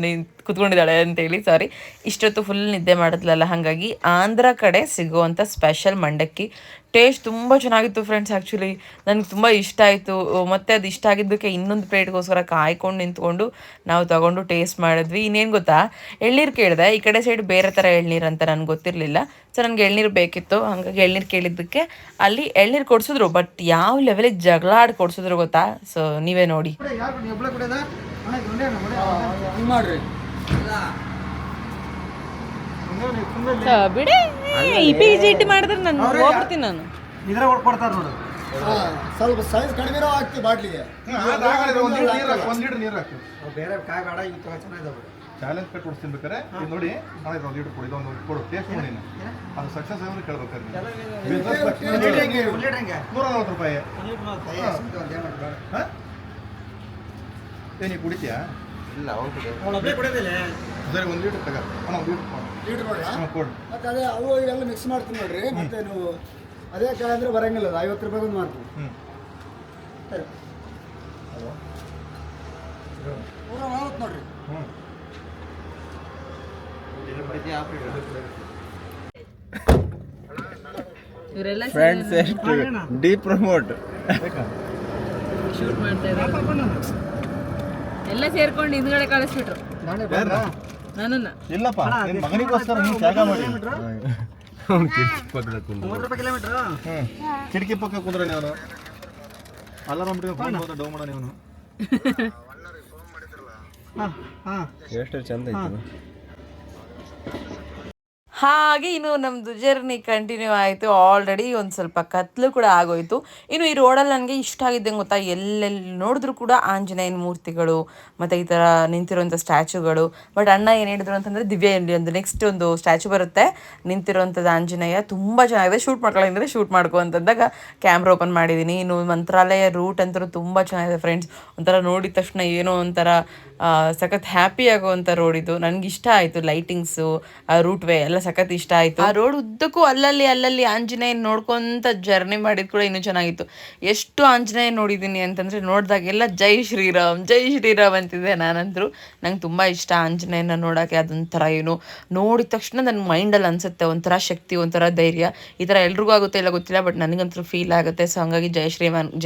ಕುತ್ಕೊಂಡಿದ್ದಾಳೆ ಅಂತೇಳಿ. ಸಾರಿ, ಇಷ್ಟೊತ್ತು ಫುಲ್ ನಿದ್ದೆ ಮಾಡಿದ್ಲಲ್ಲ, ಹಾಗಾಗಿ ಆಂಧ್ರ ಕಡೆ ಸಿಗುವಂಥ ಸ್ಪೆಷಲ್ ಮಂಡಕ್ಕಿ ಟೇಸ್ಟ್ ತುಂಬ ಚೆನ್ನಾಗಿತ್ತು ಫ್ರೆಂಡ್ಸ್. ಆ್ಯಕ್ಚುಲಿ ನನಗೆ ತುಂಬ ಇಷ್ಟ ಆಯಿತು. ಮತ್ತು ಅದು ಇಷ್ಟ ಆಗಿದ್ದಕ್ಕೆ ಇನ್ನೊಂದು ಪ್ಲೇಟ್ಗೋಸ್ಕರ ಕಾಯ್ಕೊಂಡು ನಿಂತ್ಕೊಂಡು ನಾವು ತೊಗೊಂಡು ಟೇಸ್ಟ್ ಮಾಡಿದ್ವಿ. ಇನ್ನೇನು ಗೊತ್ತಾ, ಎಳ್ನೀರು ಕೇಳಿದೆ. ಈ ಕಡೆ ಸೈಡ್ ಬೇರೆ ಥರ ಎಳ್ನೀರು ಅಂತ ನನಗೆ ಗೊತ್ತಿರಲಿಲ್ಲ. ಸೊ ನನಗೆ ಎಳ್ನೀರು ಬೇಕಿತ್ತು. ಹಾಗಾಗಿ ಎಳ್ನೀರು ಕೇಳಿದ್ದಕ್ಕೆ ಅಲ್ಲಿ ಎಳ್ನೀರು ಕೊಡಿಸಿದ್ರು. ಬಟ್ ಯಾವ ಲೆವೆಲಿಗೆ ಜಗಳ ಆಡಿ ಕೊಡಿಸಿದ್ರು ಗೊತ್ತಾ? ಸೊ ನೀವೇ ನೋಡಿ. ಬಿಡಿ ಇಟ್ಟು ಮಾಡಿದ್ರೆ ನಾನು ಹೋಗ್ಬಿಡ್ತೀನಿ. ನಾನು ಇದ್ರ ಕೊಡ್ತಾರೆ ನೋಡು, ಸ್ವಲ್ಪ ಸೈಜ್ ಕಡಿಮೆ ಹಾಕ್ತಿ ಬಾಟ್ಲಿಗೆ. ಒಂದು ಲೀಟರ್ ನೀರು ಹಾಕಿ ಬೇರೆ ಕಾಯಿ ಬೇಡ. ಇದು ಚೆನ್ನಾಗಿದ್ದಾವೆ. ಚಾಲೆಂಜ್ ಕಟ್ ಕೊಡ್ತೀನಿ ಬೇಕಾರೆ ನೋಡಿ. ನಾಳೆ ಒಂದು ಲೀಟರ್ ಕೊಡಿ, ಒಂದು ಕೊಡು ಟೇಸ್ಟ್ ನೋಡಿ. ಅದು ಸಕ್ಸಸ್ ಆಗಿ ಕೇಳ್ಬೇಕಾದ್ರೆ ₹140. ಏನಿ ಕುಡಿತೀಯಾ? ಇಲ್ಲ, ಸರಿ, ಒಂದು ಲೀಟರ್ ತಗ. ಲೀಟರ್ ಕೊಡು. ಮತ್ತೆ ಅದೇ ಅವು ಎಲ್ಲ ಮಿಕ್ಸ್ ಮಾಡ್ತೀನಿ ನೋಡ್ರಿ. ಮತ್ತೆ ನೀವು ಅದೇ ಕಾಯಿ ಅಂದ್ರೆ ಬರಂಗಿಲ್ಲ, ಅದು ₹50 ಒಂದು ಮಾಡ್ತೀವಿ. 140 ನೋಡ್ರಿ. ಇವರೆಲ್ಲ ಫ್ರೆಂಡ್ಸ್ ಡಿ ಪ್ರಮೋಟ್ ಶೂಟ್ ಮಾಡ್ತಾ ಇದ್ದಾರೆ. ಎಲ್ಲ ಸೇರ್ಕೊಂಡು ಹಿಂದ್ಗಡೆ ಕಳಿಸ್ಬಿಟ್ರು ನನ್ನನ್ನ. ಇಲ್ಲಪ್ಪ, ನಿನ್ನ ಮಗನಿಗೋಸ್ಕರ ನೀವು ತ್ಯಾಗ ಮಾಡಿ. ಕಿಟಕಿ ಪಕ್ಕ ಕುಂದ್ರೆ ನೀವು ಅಲಾರಾಮ್ ಡೌ ಮಾಡ ನೀವು. ಎಷ್ಟು ಚಂದ ಐತಿ. ಹಾಗೆ ಇನ್ನು ನಮ್ಮದು ಜರ್ನಿ ಕಂಟಿನ್ಯೂ ಆಯಿತು. ಆಲ್ರೆಡಿ ಒಂದು ಸ್ವಲ್ಪ ಕತ್ಲು ಕೂಡ ಆಗೋಯಿತು. ಇನ್ನು ಈ ರೋಡಲ್ಲಿ ನನಗೆ ಇಷ್ಟ ಆಗಿದ್ದಂಗೆ ಗೊತ್ತಾ, ಎಲ್ಲೆಲ್ಲಿ ನೋಡಿದ್ರು ಕೂಡ ಆಂಜನೇಯನ ಮೂರ್ತಿಗಳು ಮತ್ತು ಈ ಥರ ನಿಂತಿರೋಂಥ ಸ್ಟ್ಯಾಚುಗಳು. ಬಟ್ ಅಣ್ಣ ಏನು ಹೇಳಿದ್ರು ಅಂತಂದರೆ ದಿವ್ಯ ಒಂದು ನೆಕ್ಸ್ಟ್ ಒಂದು ಸ್ಟ್ಯಾಚು ಬರುತ್ತೆ ನಿಂತಿರೋಂಥದ್ದು ಆಂಜನೇಯ, ತುಂಬ ಚೆನ್ನಾಗಿದೆ, ಶೂಟ್ ಮಾಡ್ಕೊಳ್ಳೋಂದ್ರೆ ಶೂಟ್ ಮಾಡ್ಕೊ ಅಂತಂದಾಗ ಕ್ಯಾಮ್ರಾ ಓಪನ್ ಮಾಡಿದ್ದೀನಿ. ಇನ್ನು ಮಂತ್ರಾಲಯ ರೂಟ್ ಅಂತೂ ತುಂಬ ಚೆನ್ನಾಗಿದೆ ಫ್ರೆಂಡ್ಸ್. ಒಂಥರ ನೋಡಿದ ತಕ್ಷಣ ಏನೋ ಒಂಥರ ಸಖತ್ ಹ್ಯಾಪಿ ಆಗುವಂಥ ರೋಡ್ ಇದು. ನನಗೆ ಇಷ್ಟ ಆಯಿತು. ಲೈಟಿಂಗ್ಸು, ಆ ರೂಟ್ ವೇ ಎಲ್ಲ ಸಖತ್ ಇಷ್ಟ ಆಯಿತು. ಆ ರೋಡ್ ಉದ್ದಕ್ಕೂ ಅಲ್ಲಲ್ಲಿ ಆಂಜನೇಯನ ನೋಡ್ಕೊಂತ ಜರ್ನಿ ಮಾಡಿದ್ ಕೂಡ ಇನ್ನೂ ಚೆನ್ನಾಗಿತ್ತು. ಎಷ್ಟು ಆಂಜನೇಯ ನೋಡಿದ್ದೀನಿ ಅಂತಂದರೆ ನೋಡಿದಾಗೆಲ್ಲ ಜೈ ಶ್ರೀರಾಮ್ ಜೈ ಶ್ರೀರಾಮ್ ಅಂತಿದ್ದೆ ನಾನಂತರೂ. ನಂಗೆ ತುಂಬ ಇಷ್ಟ ಆಂಜನೇಯನ ನೋಡೋಕ್ಕೆ. ಅದೊಂಥರ ಏನು ನೋಡಿದ ತಕ್ಷಣ ನನ್ನ ಮೈಂಡಲ್ಲಿ ಅನಿಸುತ್ತೆ ಒಂಥರ ಶಕ್ತಿ, ಒಂಥರ ಧೈರ್ಯ. ಈ ಥರ ಎಲ್ರಿಗೂ ಆಗುತ್ತೆ ಇಲ್ಲ ಗೊತ್ತಿಲ್ಲ, ಬಟ್ ನನಗಂತೂ ಫೀಲ್ ಆಗುತ್ತೆ. ಸೊ ಹಂಗಾಗಿ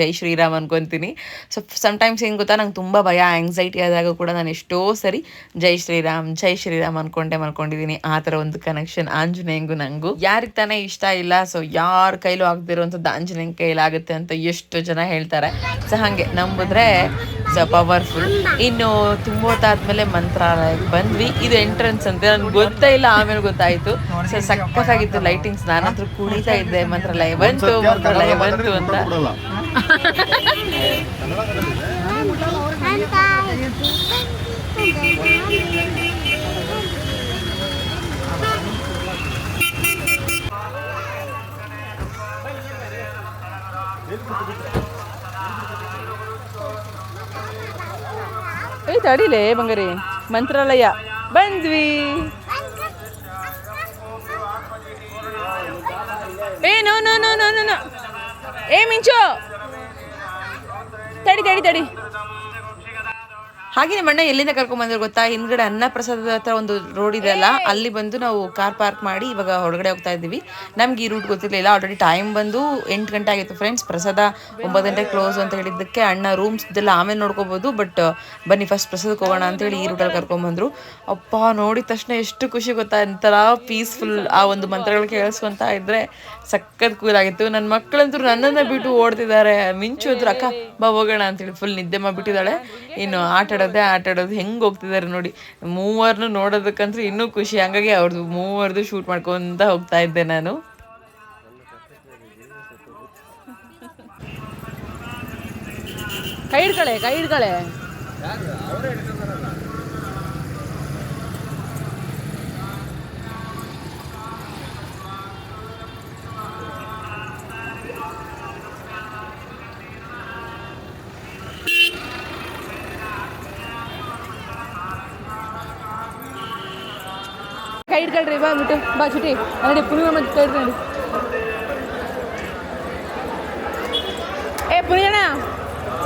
ಜೈ ಶ್ರೀರಾಮ್ ಅನ್ಕೊತೀನಿ. ಸೊ ಸಮ್ಟೈಮ್ಸ್ ಏನು ಗೊತ್ತಾ, ನಂಗೆ ತುಂಬ ಭಯ, ಆ್ಯಂಗ್ಸೈಟಿ ಆದಾಗ ಕೂಡ ನಾನು ಎಷ್ಟೋ ಸರಿ ಜೈ ಶ್ರೀರಾಮ್ ಅನ್ಕೊಂಡಿದ್ದೀನಿ. ಆ ಥರ ಒಂದು ಕನೆಕ್ಷನ್ ಆಂಜನೇಯಂಗೂ ನನಗೂ. ಯಾರಿಗೆ ತಾನೇ ಇಷ್ಟ ಇಲ್ಲ? ಸೊ ಯಾರ ಕೈಲೂ ಆಗದಿರುವಂಥದ್ದು ಆಂಜನೇಯನ ಕೈಲಾಗುತ್ತೆ ಅಂತ ಎಷ್ಟು ಜನ ಹೇಳ್ತಾರೆ. ಸೊ ಹಾಗೆ ನಂಬಿದ್ರೆ ಸೊ ಪವರ್ಫುಲ್. ಇನ್ನು ತುಂಬ ಹೊತ್ತಾದ್ಮೇಲೆ ಮಂತ್ರಾಲಯಕ್ಕೆ ಬಂದ್ವಿ. ಇದು ಎಂಟ್ರೆನ್ಸ್ ಅಂತ ನನಗೆ ಗೊತ್ತೇ ಇಲ್ಲ, ಆಮೇಲೆ ಗೊತ್ತಾಯಿತು. ಸೊ ಸಕ್ಕತ್ತಾಗಿತ್ತು ಲೈಟಿಂಗ್ಸ್. ನಾನಂತೂ ಕುಣಿತಾ ಇದ್ದೆ ಮಂತ್ರಾಲಯ ಬಂತು ಅಂತ. ತಡಿಲೇ ಬಂಗಾರಿ, ಮಂತ್ರಾಲಯ ಬಂದ್ವಿ. No no no no no ಮಿಂಚು, ತಡಿ ಹಾಗೆ ನಿಮ್ಮ ಅಣ್ಣ ಎಲ್ಲಿಂದ ಕರ್ಕೊಂಡ್ಬಂದ್ರು ಗೊತ್ತಾ, ಹಿಂದ್ಗಡೆ ಅನ್ನ ಪ್ರಸಾದದ ಹತ್ರ ಒಂದು ರೋಡ್ ಇದೆ ಅಲ್ಲ, ಅಲ್ಲಿ ಬಂದು ನಾವು ಕಾರ್ ಪಾರ್ಕ್ ಮಾಡಿ ಇವಾಗ ಹೊರಗಡೆ ಹೋಗ್ತಾ ಇದ್ದೀವಿ. ನಮ್ಗೆ ಈ ರೂಟ್ ಗೊತ್ತಿರಲಿಲ್ಲ. ಆಲ್ರೆಡಿ ಟೈಮ್ ಬಂದು 8 ಗಂಟೆ ಆಗಿತ್ತು ಫ್ರೆಂಡ್ಸ್. ಪ್ರಸಾದ 9 ಗಂಟೆ ಕ್ಲೋಸ್ ಅಂತ ಹೇಳಿದ್ದಕ್ಕೆ ಅಣ್ಣ ರೂಮ್ಸ್ದೆಲ್ಲ ಆಮೇಲೆ ನೋಡ್ಕೋಬೋದು, ಬಟ್ ಬನ್ನಿ ಫಸ್ಟ್ ಪ್ರಸಾದಕ್ಕೆ ಹೋಗೋಣ ಅಂತೇಳಿ ಈ ರೂಟಲ್ಲಿ ಕರ್ಕೊಂಡ್ಬಂದ್ರು. ಅಪ್ಪ ನೋಡಿದ ತಕ್ಷಣ ಎಷ್ಟು ಖುಷಿ ಗೊತ್ತಾ, ಒಂಥರ ಪೀಸ್ಫುಲ್. ಆ ಒಂದು ಮಂತ್ರಗಳು ಕೇಳಿಸ್ಕೊಂತ ಇದ್ರೆ ಸಖತ್ ಕೂಲ್ ಆಗಿತ್ತು. ನನ್ನ ಮಕ್ಕಳಂತೂ ನನ್ನನ್ನು ಬಿಟ್ಟು ಓಡ್ತಿದ್ದಾರೆ, ಮಿಂಚೋದ್ರು ಅಕ್ಕ ಬಾ ಹೋಗೋಣ ಅಂತೇಳಿ. ಫುಲ್ ನಿದ್ದೆ ಮಾಡಿಬಿಟ್ಟಿದ್ದಾಳೆ. ಇನ್ನು ಆಟ ಆಡೋದು ಹೆಂಗೆ ಹೋಗ್ತಿದ್ದಾರೆ ನೋಡಿ. ಮೂವರ್ನು ನೋಡೋದಕ್ಕಂತೂ ಇನ್ನೂ ಖುಷಿ. ಹಂಗಾಗಿ ಅವ್ರದ್ದು ಮೂವರ್ದು ಶೂಟ್ ಮಾಡ್ಕೊಂತ ಹೋಗ್ತಾ ಇದ್ದೆ ನಾನು. ಕೈ ಹಿಡ್ಕಳೆ ಕೈ ಹಿಡ್ಕೊಳ್ರಿ, ಬಾ ಬಿಟ್ಟು ಬಾ ಚುಟಿ ನೋಡಿ ಪುನಿಯ ಮತ್ತೆ ಕೈ ಹಿಡ್ಕೊಂಡು. ಪುನಿಯಣ್ಣ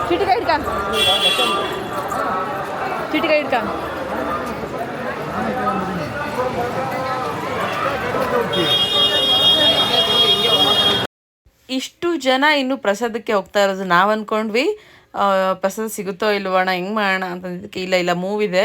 ಚೀಟಿ ಕೈ ಹಿಡ್ಕ, ಚೀಟಿ ಕೈ ಹಿಡ್ಕ. ಇಷ್ಟು ಜನ ಇನ್ನು ಪ್ರಸಾದಕ್ಕೆ ಹೋಗ್ತಾ ಇರೋದು. ನಾವು ಅಂದ್ಕೊಂಡ್ವಿ ಪ್ರಸಾದ ಸಿಗುತ್ತೋ ಇಲ್ವಣ, ಹೆಂಗೆ ಮಾಡೋಣ ಅಂತಂದಿದ್ದಕ್ಕೆ ಇಲ್ಲ ಮೂವ್ ಇದೆ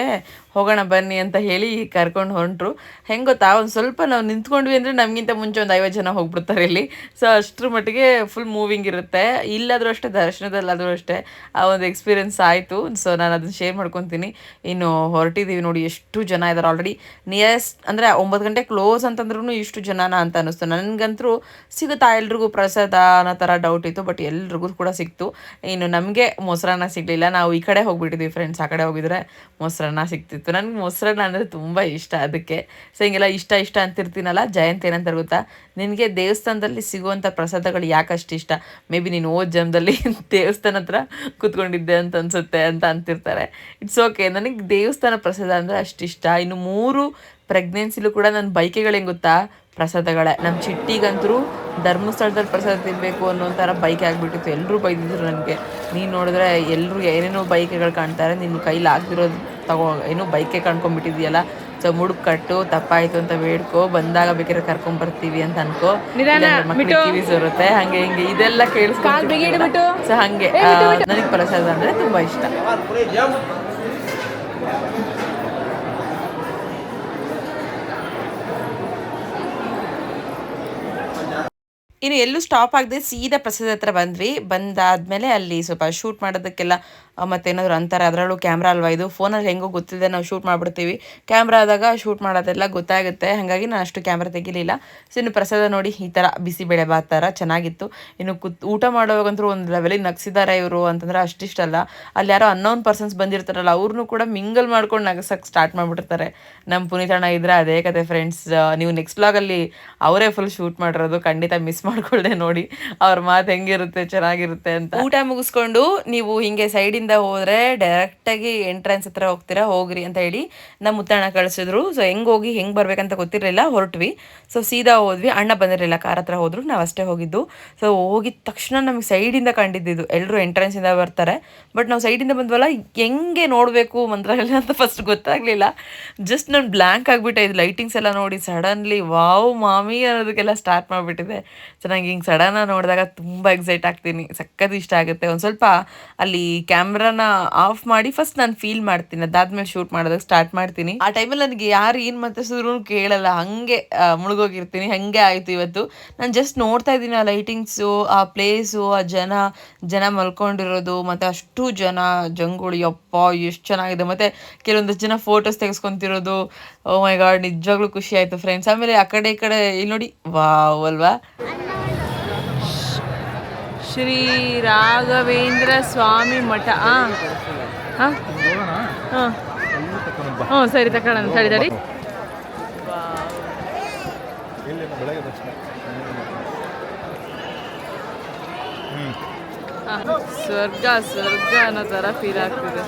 ಹೋಗೋಣ ಬನ್ನಿ ಅಂತ ಹೇಳಿ ಕರ್ಕೊಂಡು ಹೊರಟ್ರು. ಹೆಂಗೆ ಗೊತ್ತಾ, ಒಂದು ಸ್ವಲ್ಪ ನಾವು ನಿಂತ್ಕೊಂಡ್ವಿ ಅಂದರೆ ನಮಗಿಂತ ಮುಂಚೆ ಒಂದು 50 ಜನ ಹೋಗ್ಬಿಡ್ತಾರೆ ಇಲ್ಲಿ. ಸೊ ಅಷ್ಟರ ಮಟ್ಟಿಗೆ ಫುಲ್ ಮೂವಿಂಗ್ ಇರುತ್ತೆ. ಇಲ್ಲಾದರೂ ಅಷ್ಟೇ, ದರ್ಶನದಲ್ಲಾದರೂ ಅಷ್ಟೇ ಆ ಒಂದು ಎಕ್ಸ್ಪೀರಿಯೆನ್ಸ್ ಆಯಿತು. ಸೊ ನಾನು ಅದನ್ನು ಶೇರ್ ಮಾಡ್ಕೊತೀನಿ. ಇನ್ನು ಹೊರಟಿದ್ದೀವಿ ನೋಡಿ, ಎಷ್ಟು ಜನ ಇದ್ದಾರೆ ಆಲ್ರೆಡಿ. ನಿಯರೆಸ್ಟ್ ಅಂದರೆ 9 ಗಂಟೆ ಕ್ಲೋಸ್ ಅಂತಂದ್ರೂ ಇಷ್ಟು ಜನನ ಅಂತ ಅನ್ನಿಸ್ತು ನನಗಂತೂ. ಸಿಗುತ್ತಾ ಎಲ್ರಿಗೂ ಪ್ರಸಾದ ಅನ್ನೋ ಥರ ಡೌಟ್ ಇತ್ತು, ಬಟ್ ಎಲ್ರಿಗೂ ಕೂಡ ಸಿಕ್ತು. ಇನ್ನು ನಮಗೆ ಮೊಸರನ್ನ ಸಿಗಲಿಲ್ಲ. ನಾವು ಈ ಕಡೆ ಹೋಗ್ಬಿಟ್ಟಿದ್ವಿ ಫ್ರೆಂಡ್ಸ್, ಆ ಕಡೆ ಹೋಗಿದ್ರೆ ಮೊಸರನ್ನ ಸಿಗ್ತಿತ್ತು. ನನಗೆ ಮೊಸರನ್ನ ಅಂದರೆ ತುಂಬ ಇಷ್ಟ, ಅದಕ್ಕೆ. ಸೊ ಹಿಂಗೆಲ್ಲ ಇಷ್ಟ ಅಂತಿರ್ತೀನಲ್ಲ. ಜಯಂತ್ ಏನಂತಾರೆ ಗೊತ್ತಾ, ನಿನಗೆ ದೇವಸ್ಥಾನದಲ್ಲಿ ಸಿಗುವಂಥ ಪ್ರಸಾದಗಳು ಯಾಕಷ್ಟು ಇಷ್ಟ, ಮೇ ಬಿ ನೀನು ಓದ್ ಜನ್ಮದಲ್ಲಿ ದೇವಸ್ಥಾನ ಹತ್ರ ಕೂತ್ಕೊಂಡಿದ್ದೆ ಅಂತ ಅನಿಸುತ್ತೆ ಅಂತ ಅಂತಿರ್ತಾರೆ. ಇಟ್ಸ್ ಓಕೆ, ನನಗೆ ದೇವಸ್ಥಾನ ಪ್ರಸಾದ ಅಂದರೆ ಅಷ್ಟಿಷ್ಟ. ಇನ್ನು 3 ಪ್ರೆಗ್ನೆನ್ಸಿಲೂ ಕೂಡ ನನ್ನ ಬೈಕೆಗಳು ಹೆಂಗೆ ಗೊತ್ತಾ, ಪ್ರಸಾದಗಳೇ. ನಮ್ಮ ಚಿಟ್ಟಿಗಂತರೂ ಧರ್ಮಸ್ಥಳದಲ್ಲಿ ಪ್ರಸಾದ ತಿನ್ನಬೇಕು ಅನ್ನೋ ಥರ ಬೈಕೆ ಆಗಿಬಿಟ್ಟಿತ್ತು. ಎಲ್ಲರೂ ಬೈದಿದ್ರು ನನಗೆ, ನೀನು ನೋಡಿದ್ರೆ ಎಲ್ಲರೂ ಏನೇನೋ ಬೈಕೆಗಳು ಕಾಣ್ತಾರೆ, ನಿನ್ನ ಕೈಲಿ ಆಗ್ತಿರೋದು ಏನೋ ಬೈಕೆ ಕಾಣ್ಕೊಂಡ್ಬಿಟ್ಟಿದೆಯಲ್ಲ. ಸೊ ಮುಡುಕ್ ಕಟ್ಟು, ತಪ್ಪಾಯಿತು ಅಂತ ಬೇಡ್ಕೊ, ಬಂದಾಗ ಬೇಕಾದ್ರೆ ಕರ್ಕೊಂಬರ್ತೀವಿ ಅಂತ ಅನ್ಕೋ, ಮಕ್ಕಳಿಗೆ ಕಿವಿ ಸೋರುತ್ತೆ, ಹಂಗೆ ಹಿಂಗೆ ಇದೆಲ್ಲ ಕೇಳಿಸ್ಕೊಂಡು. ಸೊ ಹಾಗೆ ನನಗೆ ಪ್ರಸಾದ ಅಂದರೆ ತುಂಬ ಇಷ್ಟ. ಇನ್ನು ಎಲ್ಲೂ ಸ್ಟಾಪ್ ಆಗದೆ ಸೀದಾ ಪ್ರಸಾದ ಹತ್ರ ಬಂದಾದಮೇಲೆ ಅಲ್ಲಿ ಸ್ವಲ್ಪ ಶೂಟ್ ಮಾಡೋದಕ್ಕೆಲ್ಲ ಮತ್ತೇನಾದರೂ ಅಂತಾರೆ, ಅದರಲ್ಲೂ ಕ್ಯಾಮ್ರಾ ಅಲ್ವಾ ಇದು, ಫೋನಲ್ಲಿ ಹೆಂಗೋ ಗೊತ್ತಿದೆ ನಾವು ಶೂಟ್ ಮಾಡಿಬಿಡ್ತೀವಿ. ಕ್ಯಾಮ್ರಾ ಆದಾಗ ಶೂಟ್ ಮಾಡೋದೆಲ್ಲ ಗೊತ್ತಾಗುತ್ತೆ, ಹಾಗಾಗಿ ನಾನು ಅಷ್ಟು ಕ್ಯಾಮ್ರಾ ತೆಗಿಲಿಲ್ಲ. ಸೊ ಇನ್ನು ಪ್ರಸಾದ ನೋಡಿ ಈ ಥರ ಬಿಸಿಬೇಳೆ ಬಾತ್ ಥರ ಚೆನ್ನಾಗಿತ್ತು. ಇನ್ನು ಊಟ ಮಾಡೋವಾಗಂತೂ ಒಂದು ಲೆವೆಲಿಗೆ ನಗ್ಸಿದ್ದಾರೆ ಇವರು ಅಂತಂದ್ರೆ ಅಷ್ಟಿಷ್ಟಲ್ಲ. ಅಲ್ಲಿ ಯಾರೋ ಅನ್ನೋನ್ ಪರ್ಸನ್ಸ್ ಬಂದಿರ್ತಾರಲ್ಲ, ಅವ್ರನ್ನೂ ಕೂಡ ಮಿಂಗಲ್ ಮಾಡ್ಕೊಂಡು ನಗಸಕ್ಕೆ ಸ್ಟಾರ್ಟ್ ಮಾಡಿಬಿಟ್ಟಿರ್ತಾರೆ. ನಮ್ಮ ಪುನೀತಣ್ಣ ಇದ್ರೆ ಅದೇ ಕತೆ ಫ್ರೆಂಡ್ಸ್. ನೀವು ನೆಕ್ಸ್ಟ್ ವ್ಲಾಗಲ್ಲಿ ಅವರೇ ಫುಲ್ ಶೂಟ್ ಮಾಡಿರೋದು, ಖಂಡಿತ ಮಿಸ್ ಮಾಡ್ಕೊಳ್ಳದೆ ನೋಡಿ, ಅವ್ರ ಮಾತು ಹೆಂಗಿರುತ್ತೆ ಚೆನ್ನಾಗಿರುತ್ತೆ ಅಂತ. ಊಟ ಮುಗಿಸ್ಕೊಂಡು ನೀವು ಹಿಂಗೆ ಸೈಡಿಂದ ಹೋದ್ರೆ ಡೈರೆಕ್ಟಾಗಿ ಎಂಟ್ರೆನ್ಸ್ ಹತ್ರ ಹೋಗ್ರಿ ಅಂತ ಹೇಳಿ ನಮ್ಮ ಮುತ್ತಣ್ಣ ಕಳಿಸಿದ್ರು. ಸೊ ಹೋಗಿ ಹೆಂಗೆ ಬರ್ಬೇಕಂತ ಗೊತ್ತಿರಲಿಲ್ಲ, ಹೊರಟ್ವಿ. ಸೊ ಸೀದಾ ಹೋದ್ವಿ. ಅಣ್ಣ ಬಂದಿರಲಿಲ್ಲ, ಕಾರ್ ಹತ್ರ ಹೋದ್ರು, ನಾವು ಅಷ್ಟೇ ಹೋಗಿದ್ದು. ಸೊ ಹೋಗಿದ ತಕ್ಷಣ ನಮಗೆ ಸೈಡಿಂದ ಕಂಡಿದ್ದು, ಎಲ್ಲರೂ ಎಂಟ್ರೆನ್ಸಿಂದ ಬರ್ತಾರೆ, ಬಟ್ ನಾವು ಸೈಡಿಂದ ಬಂದ್ವಲ್ಲ, ಹೆಂಗೆ ನೋಡಬೇಕು ಮಂತ್ರಾಲಯ ಅಂತ ಫಸ್ಟ್ ಗೊತ್ತಾಗಲಿಲ್ಲ. ಜಸ್ಟ್ ನಾನು ಬ್ಲ್ಯಾಂಕ್ ಆಗಿಬಿಟ್ಟೆ. ಇದು ಲೈಟಿಂಗ್ಸ್ ಎಲ್ಲ ನೋಡಿ ಸಡನ್ಲಿ ವಾವ್ ಮಾಮಿ ಅನ್ನೋದಕ್ಕೆಲ್ಲ ಸ್ಟಾರ್ಟ್ ಮಾಡಿಬಿಟ್ಟಿದೆ. ಚೆನ್ನಾಗಿ ಹಿಂಗೆ ಸಡನ್ನಾಗಿ ನೋಡಿದಾಗ ತುಂಬ ಎಕ್ಸೈಟ್ ಆಗ್ತೀನಿ, ಸಖತ್ ಇಷ್ಟ ಆಗುತ್ತೆ. ಒಂದು ಸ್ವಲ್ಪ ಅಲ್ಲಿ ಕ್ಯಾಮ್ರಾನ ಆಫ್ ಮಾಡಿ ಫಸ್ಟ್ ನಾನು ಫೀಲ್ ಮಾಡ್ತೀನಿ, ಅದಾದ್ಮೇಲೆ ಶೂಟ್ ಮಾಡೋದಕ್ಕೆ ಸ್ಟಾರ್ಟ್ ಮಾಡ್ತೀನಿ. ಆ ಟೈಮಲ್ಲಿ ನನಗೆ ಯಾರು ಏನು ಮಾತಾಡ್ಸಿದ್ರು ಕೇಳಲ್ಲ, ಹಾಗೆ ಮುಳುಗೋಗಿರ್ತೀನಿ. ಹಾಗೆ ಆಯಿತು ಇವತ್ತು. ನಾನು ಜಸ್ಟ್ ನೋಡ್ತಾ ಇದ್ದೀನಿ ಆ ಲೈಟಿಂಗ್ಸು, ಆ ಪ್ಲೇಸು, ಆ ಜನ ಮಲ್ಕೊಂಡಿರೋದು, ಮತ್ತು ಅಷ್ಟು ಜಂಗುಳಿ, ಯಪ್ಪ ಎಷ್ಟು ಚೆನ್ನಾಗಿದೆ. ಮತ್ತು ಕೆಲವೊಂದಷ್ಟು ಜನ ಫೋಟೋಸ್ ತೆಗೆಸ್ಕೊತಿರೋದು. ಓ ಮೈ ಗಾಡ್, ನಿಜವಾಗ್ಲೂ ಖುಷಿ ಆಯಿತು ಫ್ರೆಂಡ್ಸ್. ಆಮೇಲೆ ಆ ಕಡೆ ಈ ಕಡೆ ಇಲ್ಲಿ ನೋಡಿ, ವಾವ್ ಅಲ್ವಾ. ಶ್ರೀ ರಾಘವೇಂದ್ರ ಸ್ವಾಮಿ ಮಠ. ಹಾಂ ಸರಿ ತಗೊಳ್ಳೋಣ, ತಡಿ. ಸ್ವರ್ಗ ಅನ್ನೋ ಥರ ಫೀಲ್ ಆಗ್ತಿದೆ.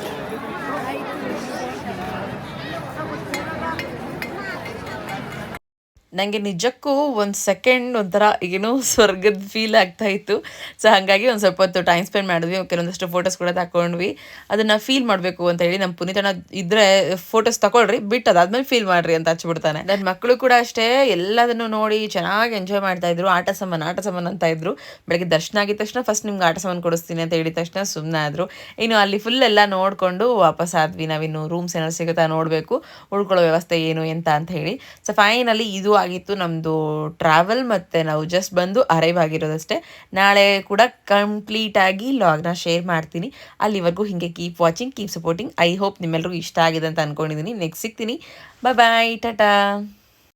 ನನಗೆ ನಿಜಕ್ಕೂ ಒಂದು ಸೆಕೆಂಡ್ ಒಂಥರ ಏನೋ ಸ್ವರ್ಗದ ಫೀಲ್ ಆಗ್ತಾ ಇತ್ತು. ಸೊ ಹಾಗಾಗಿ ಒಂದು ಸ್ವಲ್ಪ ಹೊತ್ತು ಟೈಮ್ ಸ್ಪೆಂಡ್ ಮಾಡಿದ್ವಿ, ಕೆಲವೊಂದಷ್ಟು ಫೋಟೋಸ್ ಕೂಡ ತಗೊಂಡ್ವಿ. ಅದನ್ನು ಫೀಲ್ ಮಾಡಬೇಕು ಅಂತ ಹೇಳಿ ನಮ್ಮ ಪುನೀತನ ಇದ್ದರೆ ಫೋಟೋಸ್ ತಗೊಳ್ರಿ, ಬಿಟ್ಟು ಅದಾದ್ಮೇಲೆ ಫೀಲ್ ಮಾಡಿರಿ ಅಂತ ಹಚ್ಬಿಡ್ತಾನೆ. ನನ್ನ ಮಕ್ಕಳು ಕೂಡ ಅಷ್ಟೇ ಎಲ್ಲದನ್ನು ನೋಡಿ ಚೆನ್ನಾಗಿ ಎಂಜಾಯ್ ಮಾಡ್ತಾಯಿದ್ರು. ಆಟ ಸಾಮಾನು ಅಂತ ಇದ್ರು. ಬೆಳಗ್ಗೆ ದರ್ಶನ ಆಗಿದ ತಕ್ಷಣ ಫಸ್ಟ್ ನಿಮ್ಗೆ ಆಟ ಸಾಮಾನು ಕೊಡಿಸ್ತೀನಿ ಅಂತ ಹೇಳಿದ ತಕ್ಷಣ ಸುಮ್ಮನೆ ಆದರು. ಇನ್ನು ಅಲ್ಲಿ ಫುಲ್ ಎಲ್ಲ ನೋಡಿಕೊಂಡು ವಾಪಸ್ ಆದ್ವಿ. ನಾವಿನ್ನು ರೂಮ್ಸ್ ಏನಾದ್ರು ಸಿಗುತ್ತಾ ನೋಡಬೇಕು, ಉಳ್ಕೊಳ್ಳೋ ವ್ಯವಸ್ಥೆ ಏನು ಎಂತ ಅಂತ ಹೇಳಿ. ಸೊ ಫೈನಲಿ ಇದು ಆಗಿತ್ತು ನಮ್ಮದು ಟ್ರಾವೆಲ್, ಮತ್ತು ನಾವು ಜಸ್ಟ್ ಬಂದು ಅರೈವ್ ಆಗಿರೋದಷ್ಟೇ. ನಾಳೆ ಕೂಡ ಕಂಪ್ಲೀಟಾಗಿ ಲಾಗ್ನ ಶೇರ್ ಮಾಡ್ತೀನಿ. ಅಲ್ಲಿವರೆಗೂ ಹೀಗೆ keep watching, keep supporting. I hope ನಿಮ್ಮೆಲ್ಲರಿಗೂ ಇಷ್ಟ ಆಗಿದೆ ಅಂತ ಅಂದ್ಕೊಂಡಿದ್ದೀನಿ. ನೆಕ್ಸ್ಟ್ ಸಿಗ್ತೀನಿ. ಬಾಯ್ ಬಾಯ್, ಟಾಟಾ.